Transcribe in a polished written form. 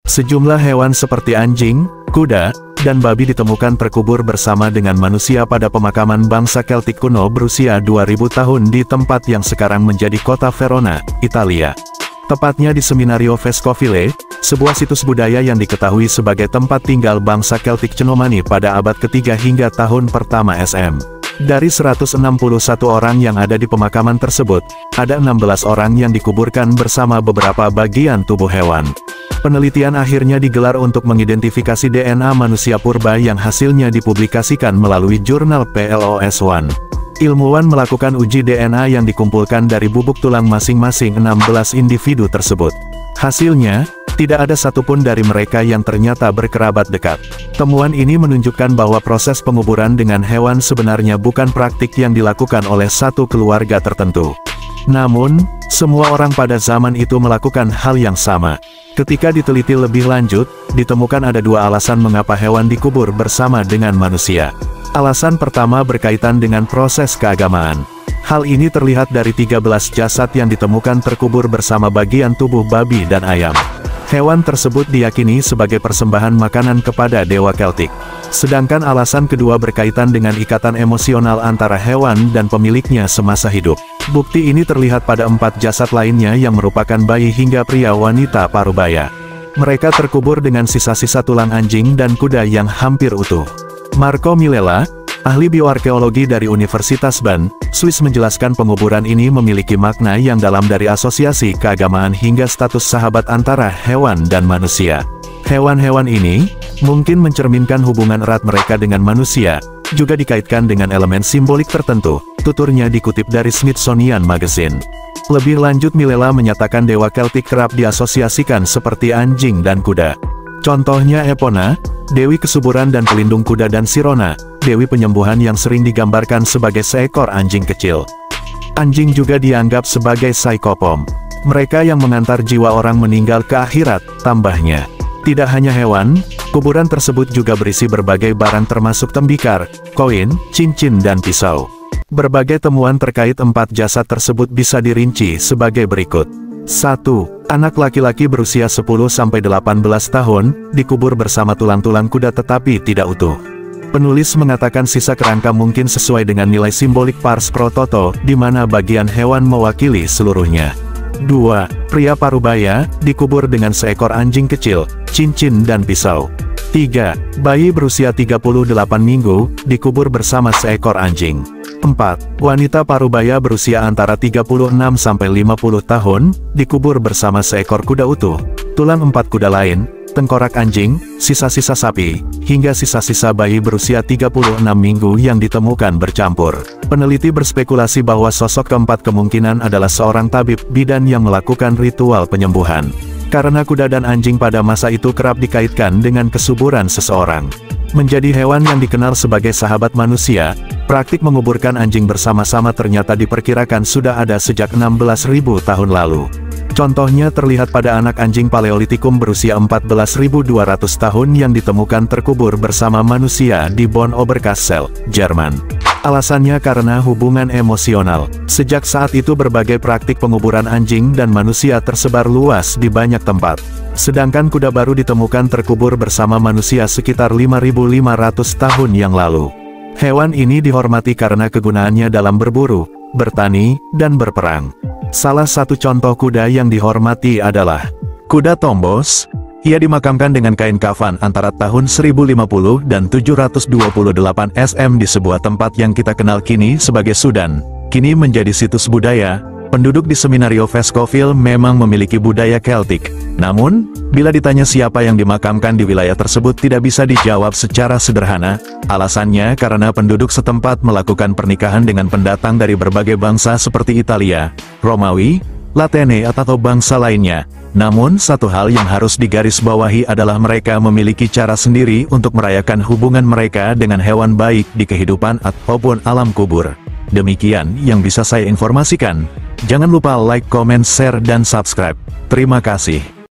Sejumlah hewan seperti anjing, kuda, dan babi ditemukan terkubur bersama dengan manusia pada pemakaman bangsa Keltik kuno berusia 2000 tahun di tempat yang sekarang menjadi kota Verona, Italia. Tepatnya di Seminario Vescovile, sebuah situs budaya yang diketahui sebagai tempat tinggal bangsa Keltik Cenomani pada abad ketiga hingga tahun pertama SM. Dari 161 orang yang ada di pemakaman tersebut, ada 16 orang yang dikuburkan bersama beberapa bagian tubuh hewan. Penelitian akhirnya digelar untuk mengidentifikasi DNA manusia purba yang hasilnya dipublikasikan melalui jurnal PLOS ONE. Ilmuwan melakukan uji DNA yang dikumpulkan dari bubuk tulang masing-masing 16 individu tersebut. Hasilnya, tidak ada satupun dari mereka yang ternyata berkerabat dekat. Temuan ini menunjukkan bahwa proses penguburan dengan hewan sebenarnya bukan praktik yang dilakukan oleh satu keluarga tertentu. Namun, semua orang pada zaman itu melakukan hal yang sama. Ketika diteliti lebih lanjut, ditemukan ada dua alasan mengapa hewan dikubur bersama dengan manusia. Alasan pertama berkaitan dengan proses keagamaan. Hal ini terlihat dari 13 jasad yang ditemukan terkubur bersama bagian tubuh babi dan ayam. Hewan tersebut diyakini sebagai persembahan makanan kepada dewa Keltik. Sedangkan alasan kedua berkaitan dengan ikatan emosional antara hewan dan pemiliknya semasa hidup. Bukti ini terlihat pada 4 jasad lainnya yang merupakan bayi hingga pria wanita parubaya. Mereka terkubur dengan sisa-sisa tulang anjing dan kuda yang hampir utuh. Marco Milella, ahli bioarkeologi dari Universitas Bonn, Swiss menjelaskan penguburan ini memiliki makna yang dalam dari asosiasi keagamaan hingga status sahabat antara hewan dan manusia. Hewan-hewan ini mungkin mencerminkan hubungan erat mereka dengan manusia, juga dikaitkan dengan elemen simbolik tertentu, tuturnya dikutip dari Smithsonian Magazine. Lebih lanjut Milella menyatakan dewa Keltik kerap diasosiasikan seperti anjing dan kuda. Contohnya Epona, dewi kesuburan dan pelindung kuda, dan Sirona, dewi penyembuhan yang sering digambarkan sebagai seekor anjing kecil. Anjing juga dianggap sebagai saikopom, mereka yang mengantar jiwa orang meninggal ke akhirat, tambahnya. Tidak hanya hewan, kuburan tersebut juga berisi berbagai barang termasuk tembikar, koin, cincin dan pisau. Berbagai temuan terkait 4 jasad tersebut bisa dirinci sebagai berikut. 1. Anak laki-laki berusia 10-18 tahun, dikubur bersama tulang-tulang kuda tetapi tidak utuh. Penulis mengatakan sisa kerangka mungkin sesuai dengan nilai simbolik pars pro toto, di mana bagian hewan mewakili seluruhnya. 2. Pria parubaya, dikubur dengan seekor anjing kecil, cincin dan pisau. 3. Bayi berusia 38 minggu, dikubur bersama seekor anjing. 4. Wanita parubaya berusia antara 36-50 tahun, dikubur bersama seekor kuda utuh, tulang 4 kuda lain, tengkorak anjing, sisa-sisa sapi, hingga sisa-sisa bayi berusia 36 minggu yang ditemukan bercampur. Peneliti berspekulasi bahwa sosok keempat kemungkinan adalah seorang tabib bidan yang melakukan ritual penyembuhan. Karena kuda dan anjing pada masa itu kerap dikaitkan dengan kesuburan seseorang. Menjadi hewan yang dikenal sebagai sahabat manusia, praktik menguburkan anjing bersama-sama ternyata diperkirakan sudah ada sejak 16.000 tahun lalu. Contohnya terlihat pada anak anjing Paleolitikum berusia 14.200 tahun yang ditemukan terkubur bersama manusia di Bonn Oberkassel, Jerman. Alasannya karena hubungan emosional. Sejak saat itu berbagai praktik penguburan anjing dan manusia tersebar luas di banyak tempat. Sedangkan kuda baru ditemukan terkubur bersama manusia sekitar 5.500 tahun yang lalu. Hewan ini dihormati karena kegunaannya dalam berburu, bertani, dan berperang. Salah satu contoh kuda yang dihormati adalah kuda Tombos. Ia dimakamkan dengan kain kafan antara tahun 1050 dan 728 SM di sebuah tempat yang kita kenal kini sebagai Sudan. Kini menjadi situs budaya. Penduduk di Seminario Vescovile memang memiliki budaya Keltik. Namun, bila ditanya siapa yang dimakamkan di wilayah tersebut tidak bisa dijawab secara sederhana. Alasannya karena penduduk setempat melakukan pernikahan dengan pendatang dari berbagai bangsa seperti Italia, Romawi, Latene atau bangsa lainnya. Namun satu hal yang harus digarisbawahi adalah mereka memiliki cara sendiri untuk merayakan hubungan mereka dengan hewan baik di kehidupan ataupun alam kubur. Demikian yang bisa saya informasikan. Jangan lupa like, comment, share, dan subscribe. Terima kasih.